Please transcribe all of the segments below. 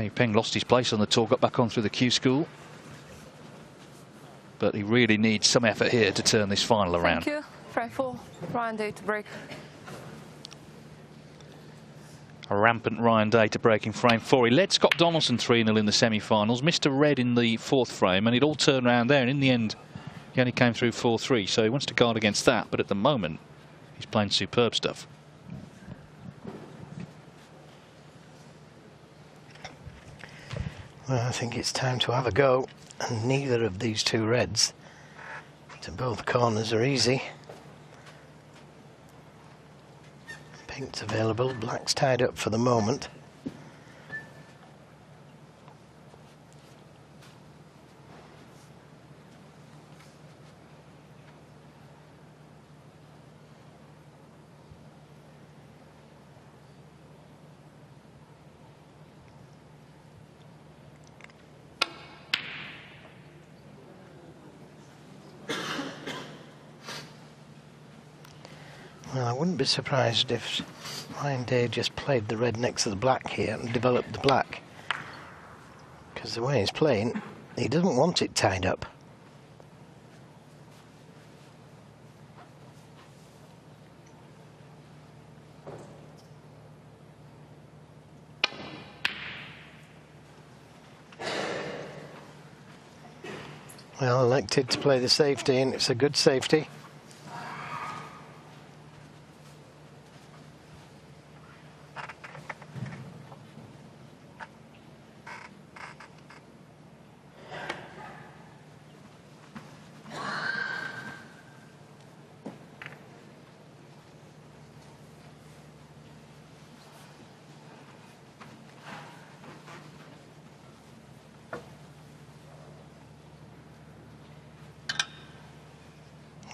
Yupeng lost his place on the tour, got back on through the Q school. But he really needs some effort here to turn this final around. Thank you. Frame 4, Ryan Day to break. A rampant Ryan Day to break in frame 4. He led Scott Donaldson 3-0 in the semi-finals, missed a red in the 4th frame, and it all turned around there. And in the end, he only came through 4-3, so he wants to guard against that. But at the moment, he's playing superb stuff. Well, I think it's time to have a go, and neither of these two reds to both corners are easy. Pink's available, black's tied up for the moment. Well, I wouldn't be surprised if Ryan Day just played the red next to the black here and developed the black. Because the way he's playing, he doesn't want it tied up. Well, elected to play the safety, and it's a good safety.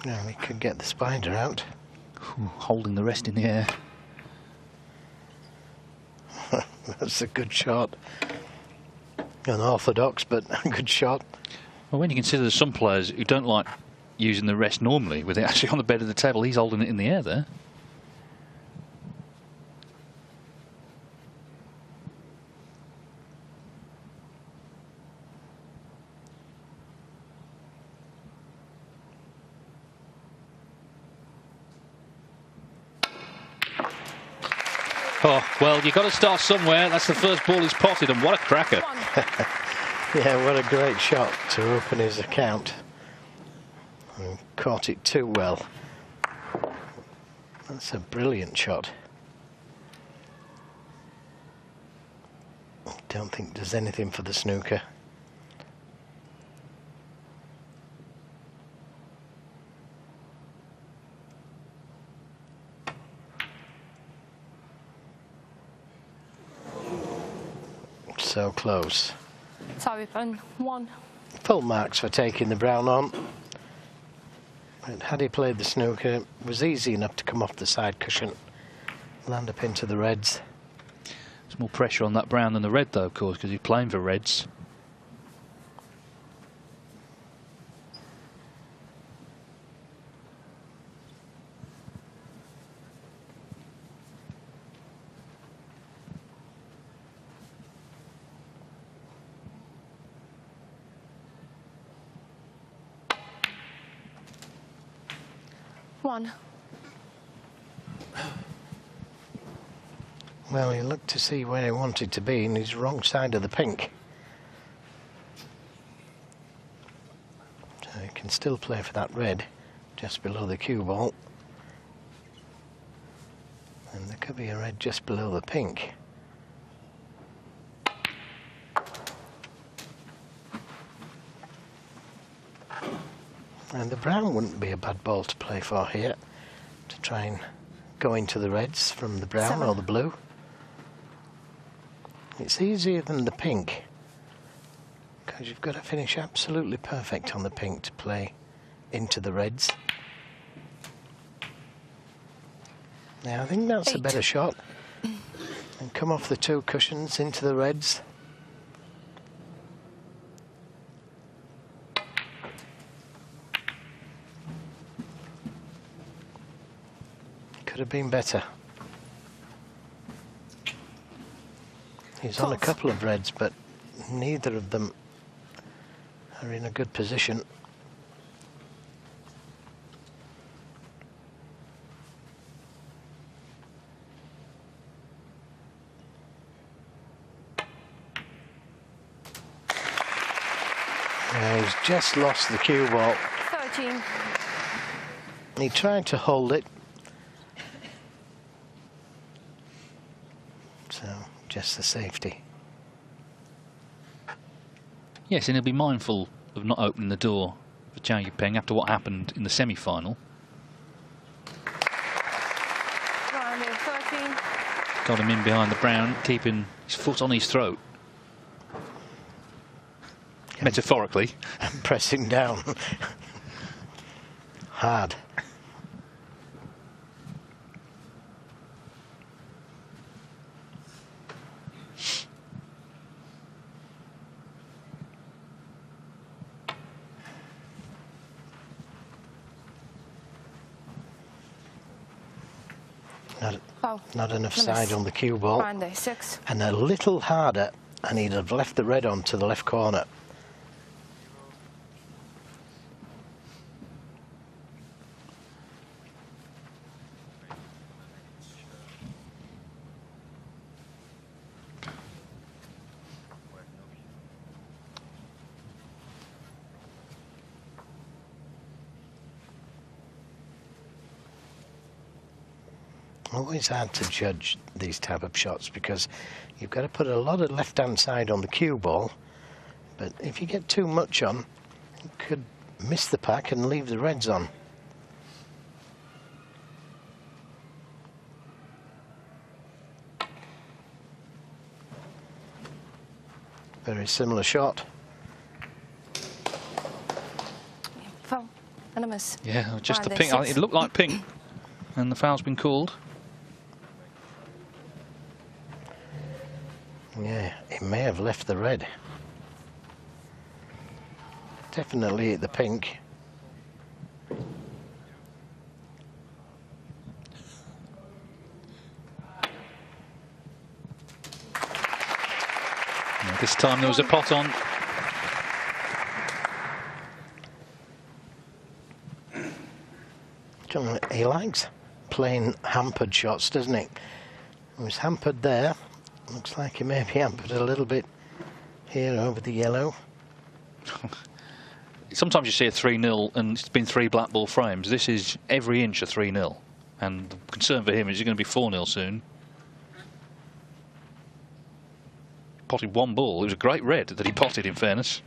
Now we could get the spider out. Ooh, holding the rest in the air. That's a good shot. Unorthodox, but a good shot. Well, when you consider there's some players who don't like using the rest normally with it actually on the bed of the table, he's holding it in the air there. Oh, well, you've got to start somewhere. That's the first ball he's potted, and what a cracker. Yeah, what a great shot to open his account. And caught it too well. That's a brilliant shot. Don't think there's anything for the snooker. So close. Sorry, pen 1. Full marks for taking the brown on. But had he played the snooker, it was easy enough to come off the side cushion, land up into the reds. There's more pressure on that brown than the red, though, of course, because he's playing for reds. Well, he looked to see where he wanted to be, and he's wrong side of the pink. So he can still play for that red just below the cue ball. And there could be a red just below the pink. And the brown wouldn't be a bad ball to play for here, to try and go into the reds from the brown or the blue. It's easier than the pink, because you've got to finish absolutely perfect on the pink to play into the reds. Now I think that's a better shot. And come off the 2 cushions into the reds. Could have been better. He's on a couple of reds, but neither of them are in a good position. He's just lost the cue ball. 13. He tried to hold it. So, just the safety. Yes, and he'll be mindful of not opening the door for Zhao Yupeng after what happened in the semi-final. Round 13. Got him in behind the brown, keeping his foot on his throat. Metaphorically. And pressing down. Hard. Not enough side on the cue ball. Round 6. And a little harder, and he'd have left the red on to the left corner. Always hard to judge these type of shots because you've got to put a lot of left-hand side on the cue ball, but if you get too much on, you could miss the pack and leave the reds on. Very similar shot. Foul. And a miss. Yeah, just the Round pink. 6. It looked like pink, and the foul's been called. Yeah, he may have left the red. Definitely the pink. This time there was a pot on. He likes playing hampered shots, doesn't he? He was hampered there. Looks like he may be hampered a little bit here over the yellow. Sometimes you see a 3-0 and it's been 3 black ball frames. This is every inch a 3-0. And the concern for him is it's going to be 4-0 soon. Potted 1 ball. It was a great red that he potted, in fairness.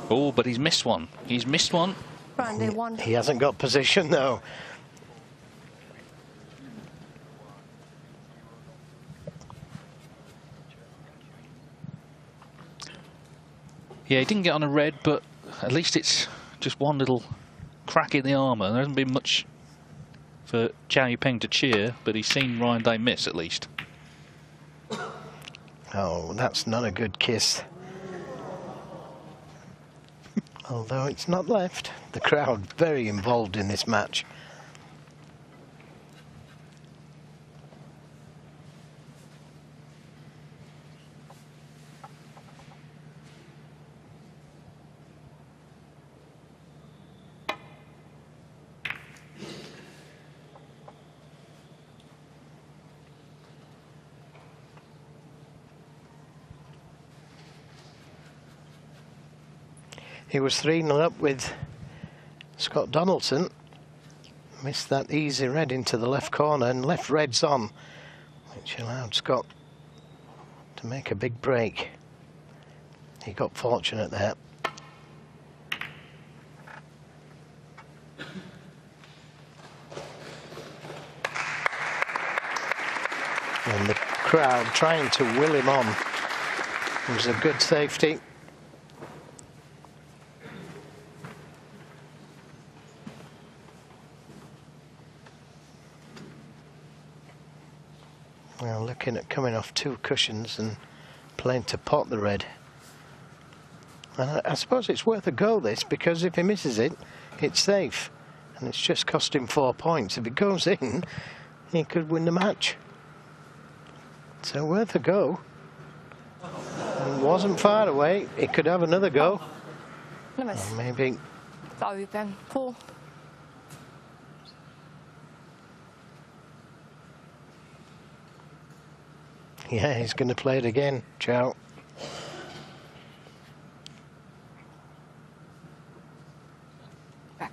Oh, but he's missed one. He's missed one. Round 1. He hasn't got position, though. Yeah, he didn't get on a red, but at least it's just one little crack in the armour. There hasn't been much for Zhao Yupeng to cheer, but he's seen Ryan Day miss at least. Oh, that's not a good kiss. Although it's not left. The crowd very involved in this match. He was 3-0 up with Scott Donaldson. Missed that easy red into the left corner and left reds on, which allowed Scott to make a big break. He got fortunate there. And the crowd trying to will him on. It was a good safety. Well, looking at coming off 2 cushions and playing to pot the red. And I suppose it's worth a go, this, because if he misses it, it's safe. And it's just cost him 4 points. If it goes in, he could win the match. So worth a go. And wasn't far away. He could have another go. Nada mais. Or maybe. Vào yupeng. 4. Yeah, he's going to play it again. Ciao. Back.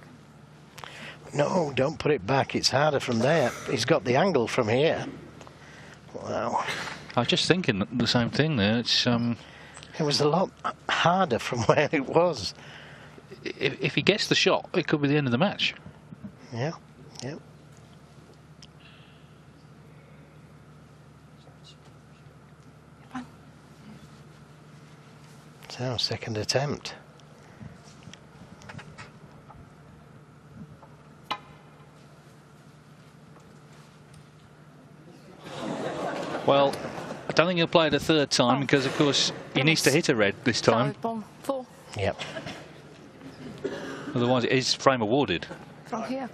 No, don't put it back. It's harder from there. He's got the angle from here. Wow. I was just thinking the same thing there. It's It was a lot harder from where it was. if he gets the shot, it could be the end of the match. Yeah, yeah. So, second attempt. Well, I don't think he'll play it a third time because, of course, he needs to hit a red this time. Bomb. 4. Yep. Otherwise, it is frame awarded. From here.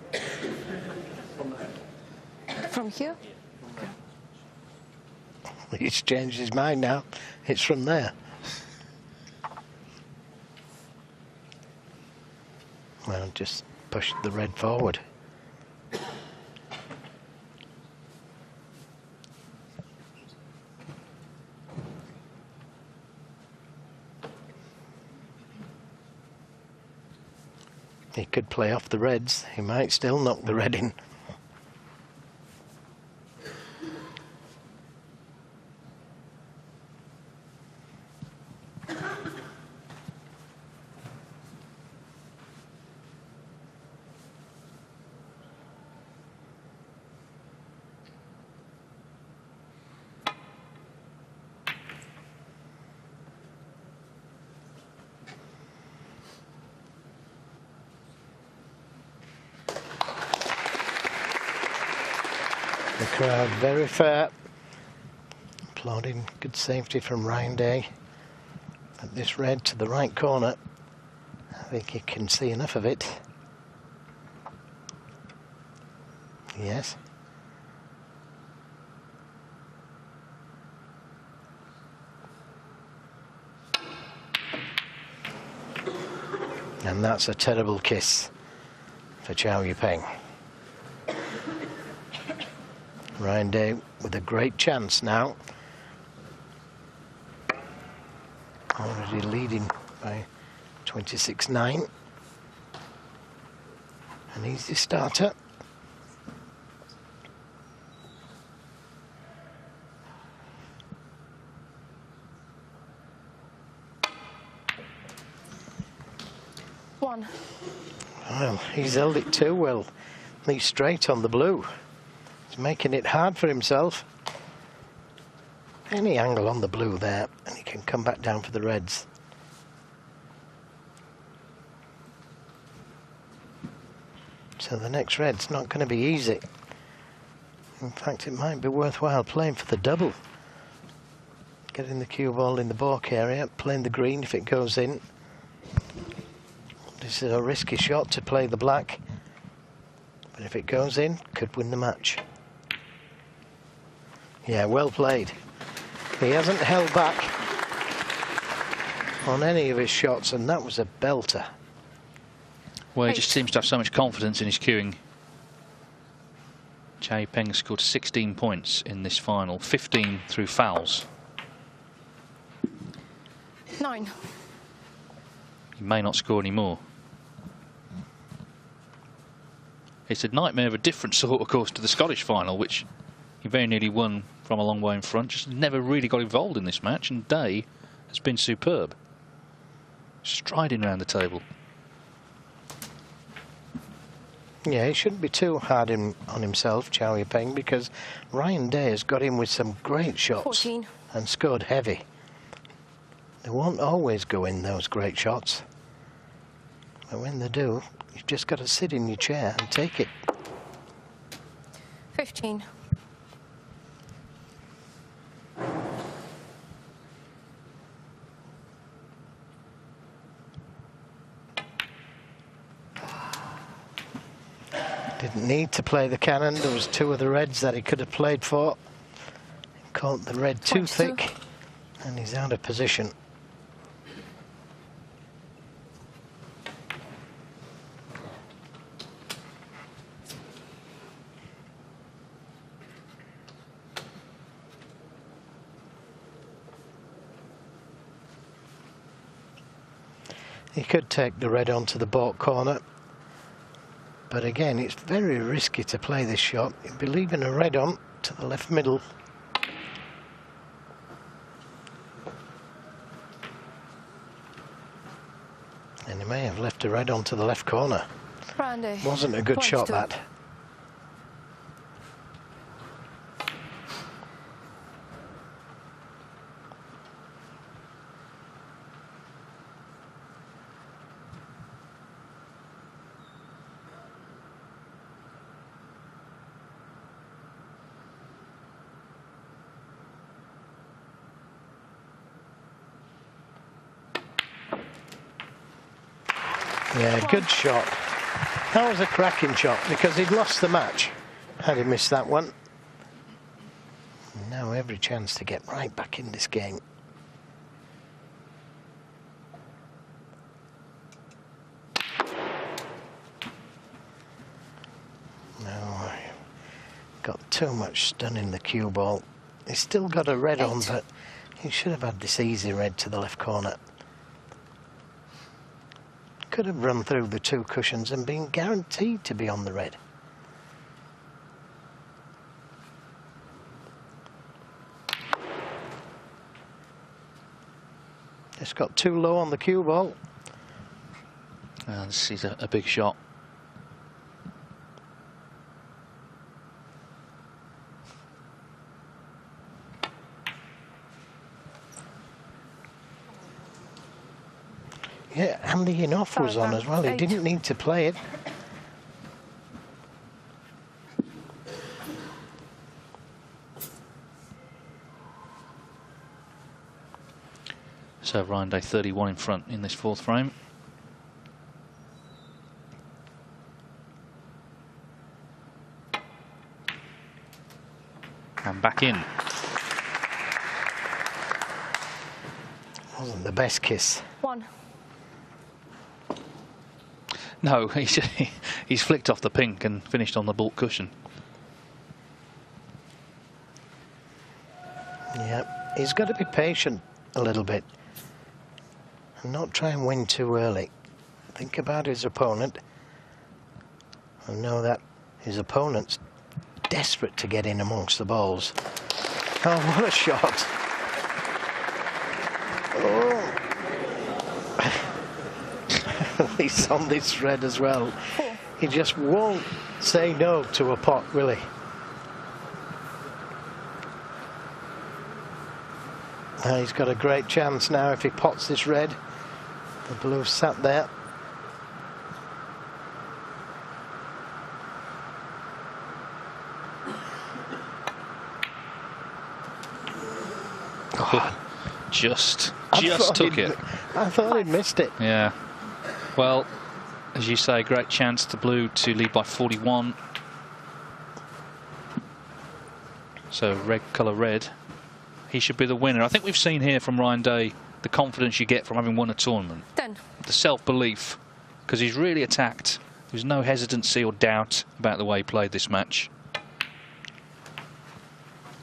From here? He's changed his mind now. It's from there. Well, just push the red forward. He could play off the reds. He might still knock the red in. The crowd very fair, applauding good safety from Ryan Day. But this red to the right corner, I think you can see enough of it. Yes. And that's a terrible kiss for Chow Yupeng. Ryan Day with a great chance now. Already leading by 26-9. An easy starter. One. Well, he's held it too well. He's straight on the blue. He's making it hard for himself. Any angle on the blue there, and he can come back down for the reds. So the next red's not going to be easy. In fact, it might be worthwhile playing for the double. Getting the cue ball in the balk area, playing the green if it goes in. This is a risky shot to play the black, but if it goes in, could win the match. Yeah, well played. He hasn't held back on any of his shots, and that was a belter. Well, he just seems to have so much confidence in his cueing. Chow Yupeng scored 16 points in this final, 15 through fouls. 9. He may not score any more. It's a nightmare of a different sort, of course, to the Scottish final, which he very nearly won from a long way in front. Just never really got involved in this match, and Day has been superb. Striding around the table. Yeah, he shouldn't be too hard on himself, Chow Yupeng, because Ryan Day has got him with some great shots 14. and scored heavy. They won't always go in, those great shots. But when they do, you've just got to sit in your chair and take it. 15. Didn't need to play the cannon. There was two of the reds that he could have played for. caught the red too 22. thick, and he's out of position. He could take the red onto the baulk corner, but again it's very risky to play this shot. He'd be leaving a red on to the left middle. And he may have left a red onto the left corner. Randy. Wasn't a good shot, 22. that. Yeah, good shot. That was a cracking shot because he'd lost the match had he missed that one. Now every chance to get right back in this game. No, got too much stun in the cue ball. He's still got a red on, but he should have had this easy red to the left corner. Could have run through the two cushions and been guaranteed to be on the red. Just got too low on the cue ball. This is a big shot. Yeah, and the in-off was on as well. He didn't need to play it. So Ryan Day 31 in front in this fourth frame. And back in. Wasn't the best kiss. 1. No, he's flicked off the pink and finished on the baulk cushion. Yeah, he's got to be patient a little bit and not try and win too early. Think about his opponent and know that his opponent's desperate to get in amongst the balls. Oh, what a shot! Oh. He's on this red as well. He just won't say no to a pot, will he? He's got a great chance now if he pots this red. The blue sat there. Oh, just took it. I thought he'd missed it. Yeah. Well, as you say, great chance to blue to lead by 41. So red colour red. He should be the winner. I think we've seen here from Ryan Day the confidence you get from having won a tournament. 10. The self-belief, because he's really attacked. There's no hesitancy or doubt about the way he played this match.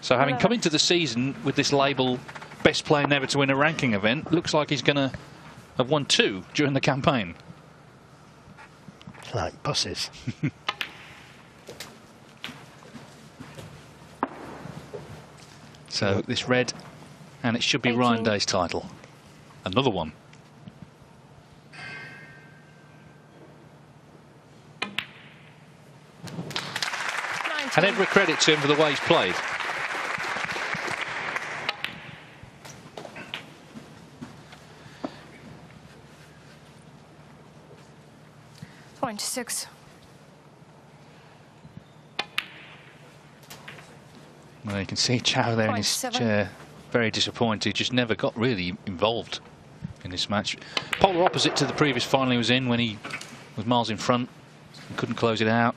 So having come into the season with this label, best player never to win a ranking event, looks like he's going to have won 2 during the campaign. Like buses. So this red, and it should be 18. Ryan Day's title. Another one. And every credit to him for the way he's played. .6. Well, you can see Chow there in his 0.7. chair, very disappointed. Just never got really involved in this match. Polar opposite to the previous final he was in when he was miles in front and couldn't close it out.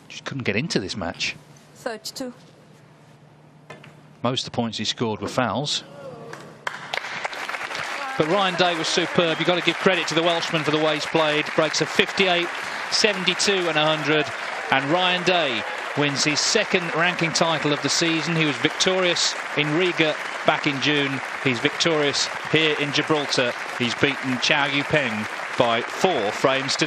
Just couldn't get into this match. 32. Most of the points he scored were fouls. But Ryan Day was superb. You've got to give credit to the Welshman for the way he's played. Breaks a 58, 72 and 100. And Ryan Day wins his second ranking title of the season. He was victorious in Riga back in June. He's victorious here in Gibraltar. He's beaten Chow Yupeng by 4 frames to 0.